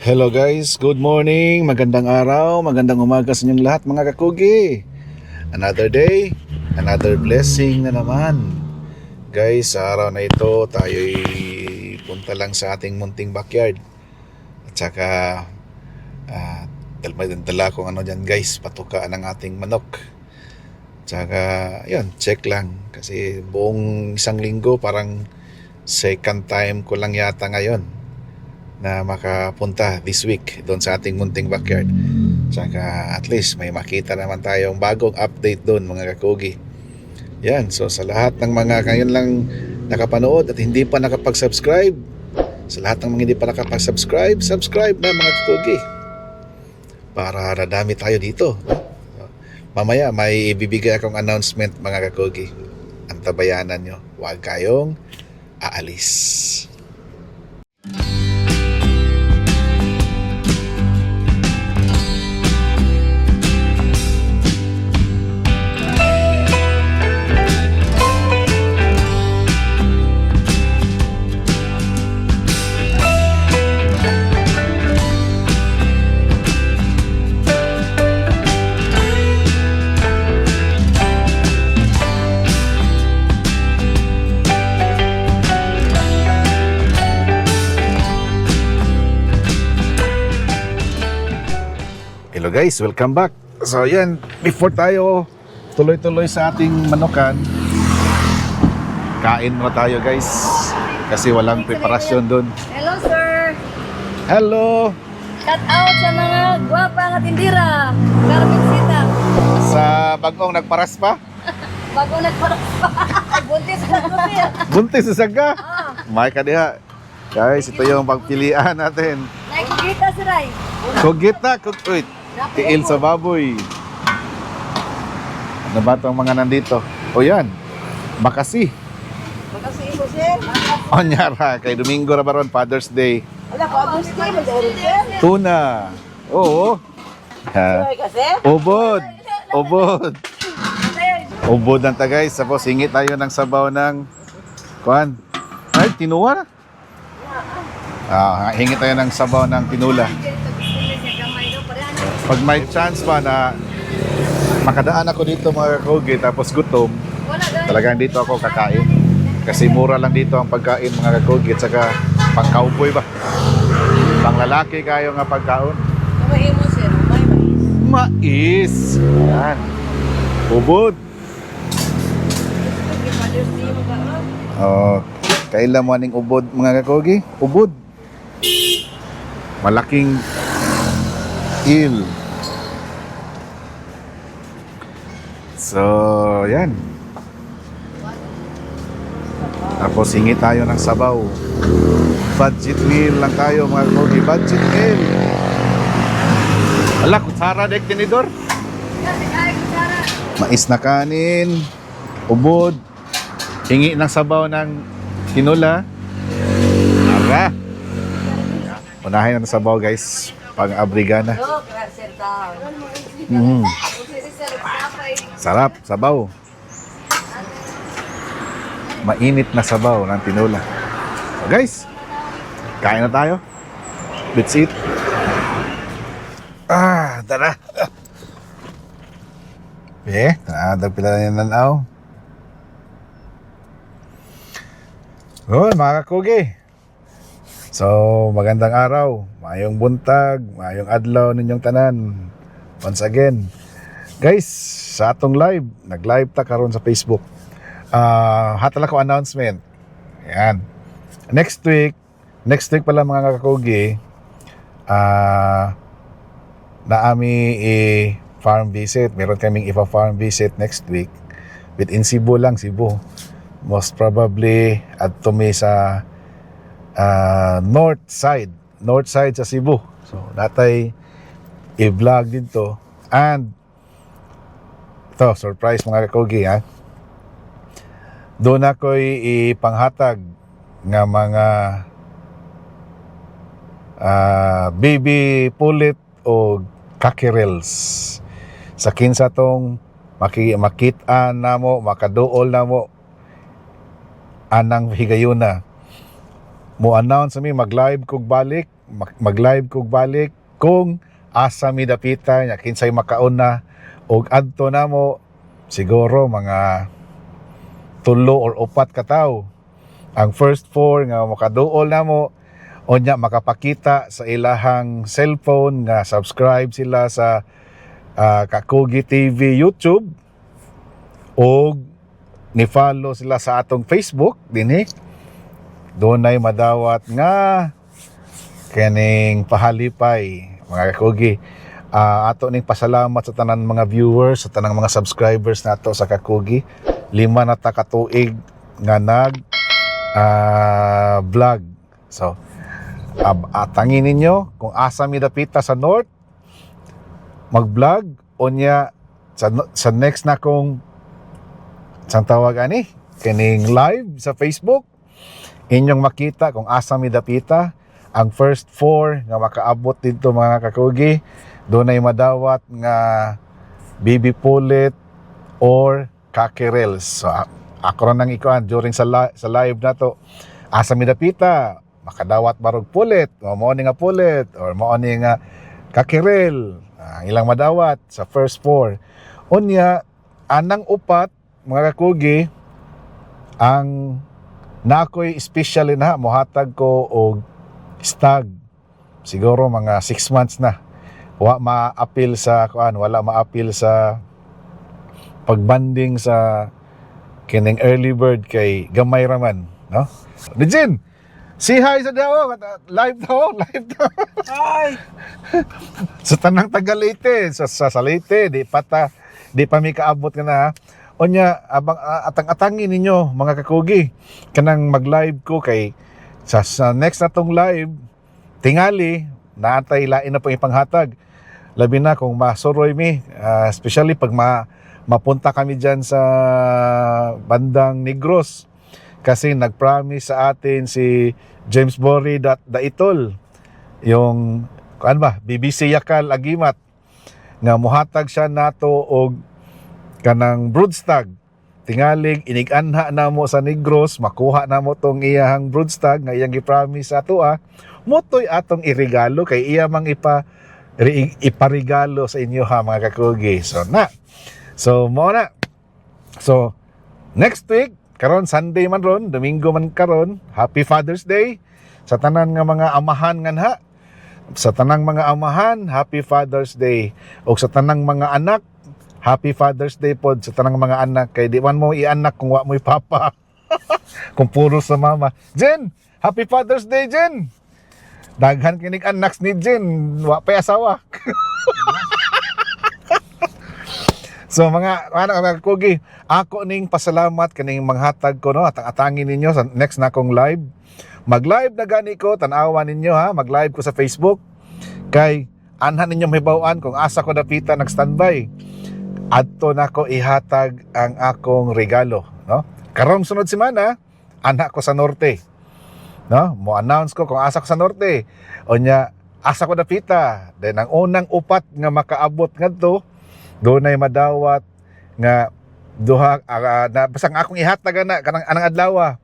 Hello guys, good morning, magandang araw, magandang umaga sa inyong lahat mga kakugi. Another day, another blessing na naman. Guys, sa araw na ito, tayo'y punta lang sa ating munting backyard. At saka, may dala kong ano dyan guys, patukaan ng ating manok. At saka, yun, check lang. Kasi buong isang linggo, parang second time ko lang yata ngayon na makapunta this week doon sa ating munting backyard. Tsaka at least may makita naman tayong bagong update doon mga kakugi. Yan, so sa lahat ng mga ngayon lang nakapanood at hindi pa nakapag-subscribe, sa lahat ng mga hindi pa nakapag-subscribe, subscribe na mga kakugi para radami tayo dito. Mamaya may ibibigay akong announcement mga kakugi. Ang tabayanan nyo, huwag kayong aalis. Hello guys, welcome back. So yan, before tayo tuloy-tuloy sa ating manukan, kain muna tayo guys kasi walang preparasyon dun. Hello sir! Hello! Shout out sa mga gwapang at tindira! Carmencita! Sa bagong nagparas pa? Bago nagparas pa! Ay, buntis na ko sir! Buntis sa saga! May ka diha. Guys, ito yung pagpilian natin. Nakikita si Ray! Kugita, wait. Tiil sa baboy. Ano ba itong mga nandito? O yan, makasi. Makasi mo sir! O nyara, kay Domingo Rabaron, Father's Day. Wala ko, August Day, mag-aurog sir! Tuna. Oo. Ay kasi? Ubod. Ubod. Ubod lang ta guys. Tapos hingi tayo ng sabaw ng kuan. Ay, tinuwa na. Hingi tayo ng sabaw ng tinula. Pag may chance pa na makadaan ako dito mga kakugi tapos gutom, talagang dito ako kakain. Kasi mura lang dito ang pagkain mga kakugi at saka pang cowboy ba? Pang lalaki kayo nga pagkaon. Kamay mo sir, may mais. Mais! Yan. Ubod. Father's Day mag-aurog. Oh, kailan mo aning ubod mga kakugi? Ubod. Malaking il. So, yan. Tapos hingi tayo ng sabaw. Budget meal lang tayo mga kakugi. Budget meal. Ala, kutsara dek tinidor. Mais na kanin, ubod, hingi ng sabaw ng tinula. Ara. Unahin na sabaw guys. Pang-abrigana. Sarap, sabaw. Mainit na sabaw ng tinula. So guys, kain na tayo. Let's eat. Tara. Pila na nanaw. Mga kakugi. So, magandang araw, mayong buntag, mayong adlaw ninyong tanan. Once again, guys, sa atong live, nag-live ta karon sa Facebook. Hatala ko announcement. Yan. Next week pala mga kakugi, naami farm visit. Meron kaming farm visit next week within Cebu lang, Cebu. Most probably at tumi sa north side sa Cebu. So natay i-vlog dito and ito surprise mga kakugi ha. Doon ako'y ipanghatag nga mga baby pulit o kakirels sa kinsa tong makit-an namo, makaduol namo anang higayuna. Mo announce mi mag-live kog balik mag-live kog balik kung asa mi dapita nya kinsay makaon na og adto namo siguro mga 3 or 4 ka tawo. Ang first 4 nga makaduol namo unya makapakita sa ilahang cellphone nga subscribe sila sa Kakugi TV YouTube og ni-follow sila sa atong Facebook dinhi. Dunay madawat nga kaning pahalipay mga Kakugi. Ato ning pasalamat sa tanan mga viewers, sa tanang mga subscribers nato sa Kakugi. 5 na ta ka tuig nga nag vlog. So atangin ninyo kung asa mi dapita sa North mag-vlog unya sa next na kong sang tawag ani kining live sa Facebook inyong makita kung asa mi dapita. Ang first 4 nga makaabot dito mga Kakugi, dunay madawat nga BB Pulit or Kakirels. So ako ra nang ikuan during sa live na to, asa mi dapita makadawat barog pulit, mao ni nga pulit or mao ni nga Kakirel. Ilang madawat sa first 4. Unya anang upat mga Kakugi ang nakoy especially na mohatag ko og stag siguro mga 6 months na wala ma-appeal sa pagbanding sa kining early bird kay gamay raman no. Dijin si hi sa daw live daw hi sa tanang taga Leyte sa Leyte di pa mi kaabot ka na ha. Onya abang atang-atangin ninyo mga Kakugi kanang mag-live ko kay sa next natong live tingali naatay lain na pong ipanghatag labi na kung masuroy mi especially pag mapunta kami dyan sa bandang Negros kasi nag-promise sa atin si James Bory Daitol yung BBC Yakal Agimat nga muhatag siya nato og kanang broodstag tingalig inig-anha namo sa Negros makuha namo tong iyahang broodstag nga iyang gi-promise ato motoy atong iregalo kay iya mang iparigalo sa inyo ha mga Kakugi. So mo na so next week karon Sunday man ron Domingo man karon Happy Father's Day sa tanan nga mga amahan nganha sa tanang mga amahan Happy Father's Day og sa tanang mga anak Happy Father's Day pod sa tanang mga anak kay di man mo ianak kung wa mo'y papa kung puro sa mama. Jen, Happy Father's Day Jen. Daghan kinig anak ni Jen, wa pay asawa. So mga Kakugi, ako ning pasalamat kaning manghatag ko no atang-atangin ninyo sa next na kong live. Mag-live na gani ko, tan-awan ninyo ha, mag-live ko sa Facebook kay anhan ninyo mahibaw-an kung asa ko dapita nag-standby. Adto nako ihatag ang akong regalo no karong sunod semana anak ko sa norte no mo announce ko kung asa ko sa norte unya asa ko dapita then ang unang upat nga makaabot ngadto dunay madawat nga duha na basang akong ihatag na kanang anang adlaw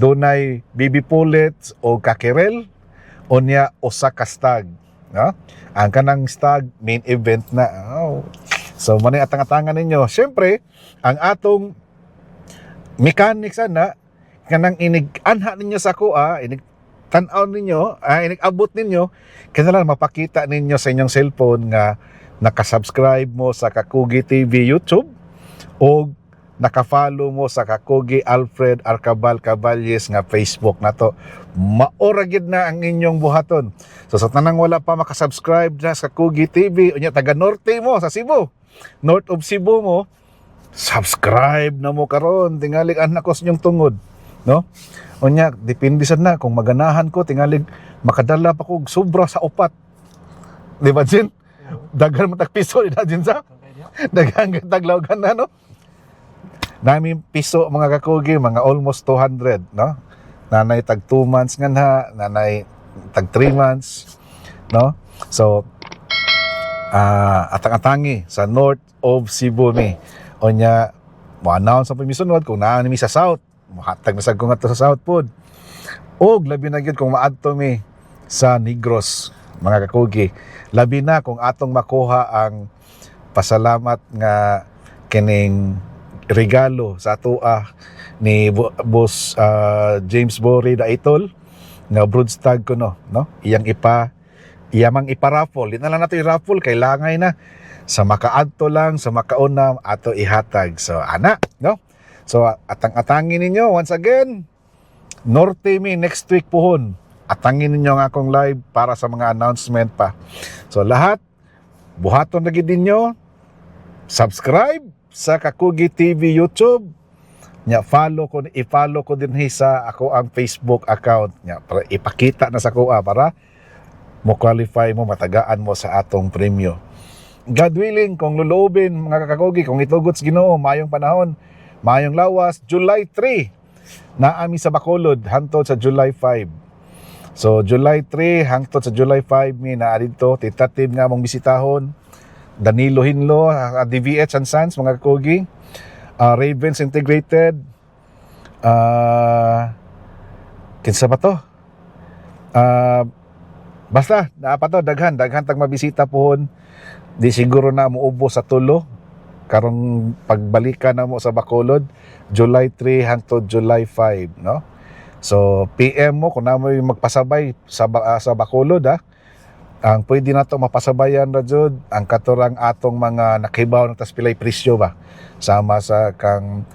dunay BB Pullets o Kakirel unya usa ka stag no ang kanang stag main event na so manay atang-atangan ninyo. Siyempre, ang atong mechanics kanang inig-anha ninyo sa kuha, inig-tanaw ninyo, inig-abot ninyo, kailangan mapakita ninyo sa inyong cellphone nga nakasubscribe mo sa Kakugi TV YouTube o nakafollow mo sa Kakugi Alfred Arcabal Caballes nga Facebook na to. Maoragid na ang inyong buhaton. So sa tanang wala pa makasubscribe na sa Kakugi TV, unya taga Norte mo sa Cebu, North of Cebu mo, subscribe na mo karon tingalig anak ko sa inyong tungod no unya depende sad na kung maganahan ko tingalig makadala pa ko sobra sa upat di ba Jin daghan matag piso ina Jin sa daghan taglawgan na no nami piso mga Kakugi mga almost 200 no nanay tag 2 months nganha nanay tag 3 months no so atang-atangi sa North of Cebu mi onya mo announce ang pamisunod kung naa mi sa South mohatag na sad ko ngadto sa South pod og labi na gyud kung maadto mi sa Negros, mga kakugi. Labi na kung atong makuha ang pasalamat nga kining regalo sa atoa ni Boss James Bory Daitol nga broodstag ko no iyamang iparaffle. Di na lang nato i-raffle kay langay na sa makaadto lang sa makauna ato ihatag. So ana no. So atang-atangin ninyo once again. Norte mi next week pohon. Atangin ninyo ang akong live para sa mga announcement pa. So lahat buhaton na gid ninyo. Subscribe sa Kakugi TV YouTube. Nya i-follow ko din sa ako ang Facebook account nya para ipakita na sa kuha para mo qualify mo matagaan mo sa atong premyo. God willing, kung lulobin mga kakakugi, kung itugot sa Ginoo mayong panahon, mayong lawas, July 3 naami sa Bacolod hangtod sa July 5. So July 3 hangtod sa July 5 mi naa dito titative nga mong bisitahon. Danilo Hinlo, DVH and Sons mga kakakugi, Ravens Integrated, kinsa ba to? Basta naa pa to daghan tag mabisita pohon. Di siguro na muubos sa tulo karong pagbalikan na mo sa Bacolod July 3 hangtod July 5 no. So PM mo kung na mo magpasabay sa Bacolod ang pwede na to mapasabayan ra jud ang katurang atong mga nakibaw ng taspilay presyo ba sama sa kang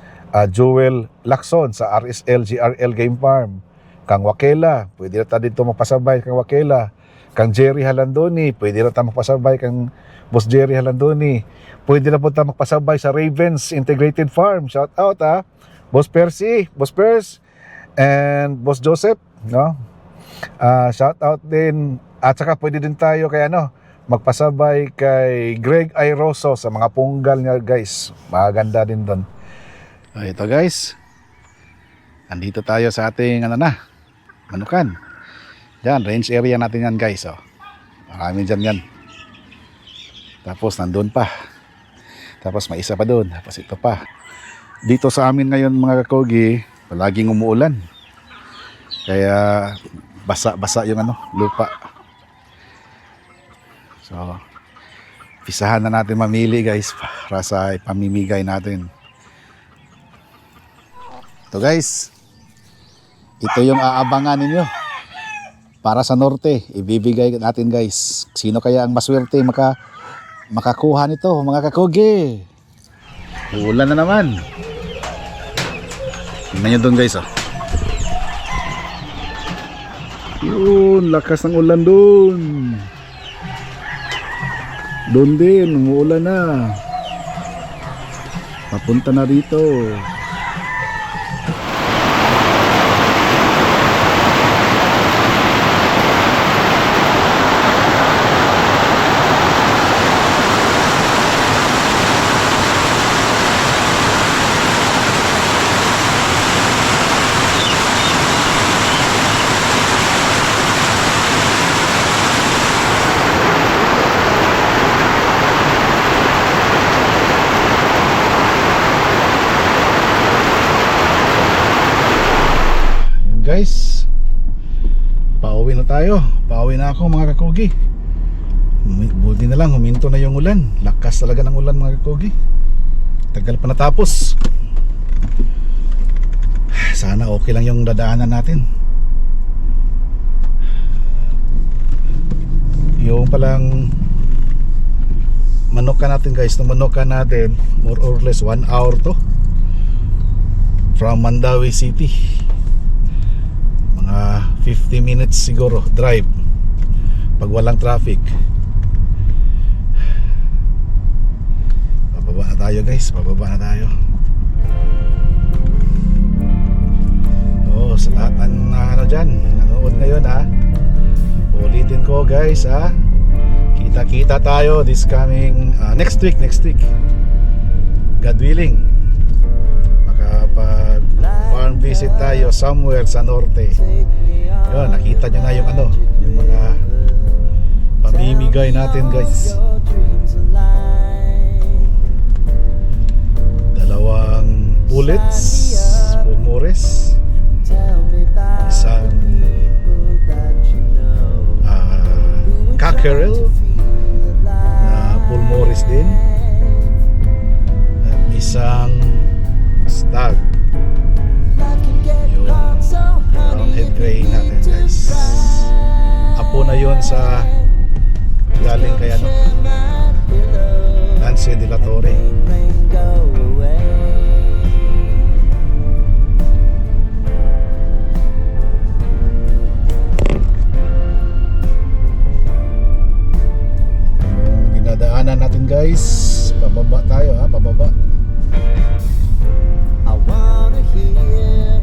Joel Lacson sa RSL GRL Game Farm, kang Wakela pwede na ta dito mapasabay kang Wakela, kang Jerry Halandoni pwede na ta mapasabay kang Boss Jerry Halandoni, pwede na po ta magpasabay sa Ravens Integrated Farm. Shout out Boss Percy, Boss Pers, and Boss Joseph, no? Shout out din at saka pwede din tayo kay magpasabay kay Greg Airoso sa mga punggal niya guys. Maganda din doon. Ito guys. Andito tayo sa ating manukan. Diyan, range area natin yan guys. Marami dyan yan. Tapos nandun pa. Tapos may isa pa doon. Tapos ito pa. Dito sa amin ngayon mga kakogi, palaging umuulan. Kaya basa-basa yung lupa. So, pisahan na natin mamili guys para sa ipamimigay natin. Ito guys. Ito yung aabangan ninyo. Para sa norte, ibibigay natin guys. Sino kaya ang maswerte makakuha nito mga kakugi? Ulan na naman. Tingnan nyo doon guys Yun, lakas ng ulan doon. Doon din, umuulan na. Papunta na rito. Guys, pauwi na tayo. Pauwi na ako mga kakugi. Buti na lang, huminto na yung ulan. Lakas talaga ng ulan mga kakugi. Tagal pa natapos. Sana okay lang yung dadaanan natin. Yung palang manukan natin guys, itong manukan natin more or less 1 hour to from Mandawi City. Mga 50 minutes siguro drive pag walang traffic. Bababa na tayo guys, bababa na tayo. Sa lahat ng dyan nanood ngayon ulitin ko guys kita-kita tayo this coming next week God willing, makapag farm visit tayo somewhere sa norte. Yun, nakita nyo na yung yung mga pamimigay natin guys. 2 bullets Pulmores, isang Cockerel na Pulmoris din. At isang stag. Yung roundhead gray natin guys. Apo na yun sa galing kay ano, Lance de la Torre. Yung dinadaanan natin guys, pababa tayo ha, pababa. I wanna hear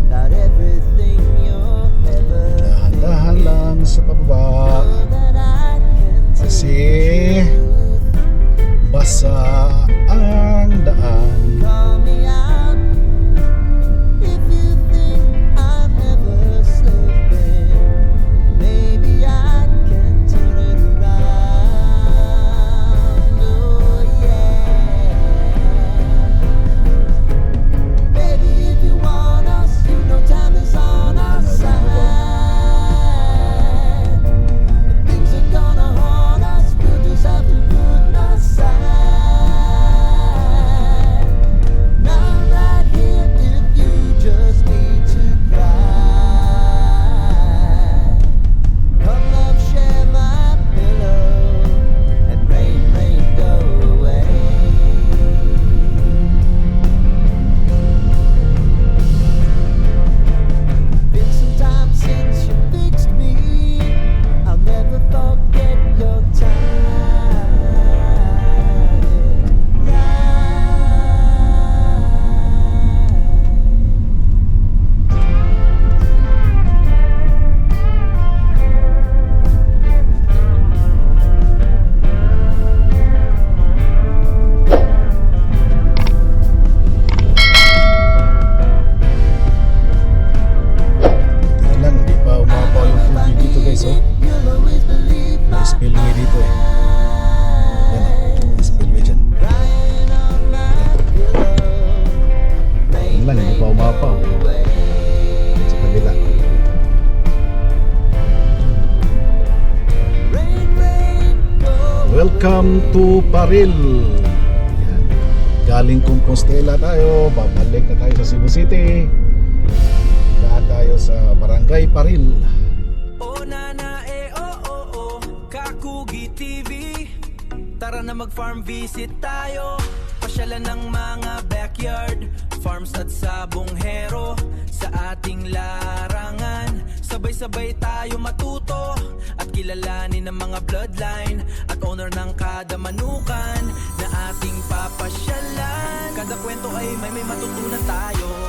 about everything you're ever Dahan-dahan lang sa pababa that I can kasi basa ang daan. call me out if you think I'm never slipping. Maybe I can turn it around. Oh yeah. Baby, if you want us, you know time is on our side. Things are gonna haunt us, we'll just have to put aside. Not right here if you just need to cry. Come love, share my pillow, and rain, rain, go away. Been some time since you fixed me. I'll never forget your time. Tingnan lang, hindi pa umapaw yung tubig dito guys oh. You'll always believe May my spillway dito eh. Yan oh, may spillway dyan. crying on my pillow. Tingnan lang, hindi pa umapaw. Sa kabila. Rain, rain, go. Welcome to Paril. Yan. Galing Compostela tayo, babalik na tayo sa Cebu City. Daan tayo sa Barangay Paril. O nana Kakugi TV. Tara na mag-farm visit tayo. Pasyalan ng mga backyard farms at sabonghero. Sa ating larangan, sabay-sabay tayo matuto at kilalanin ang mga bloodline at owner ng kada manukan na ating papasyalan. Kada kwento ay may matutunan tayo.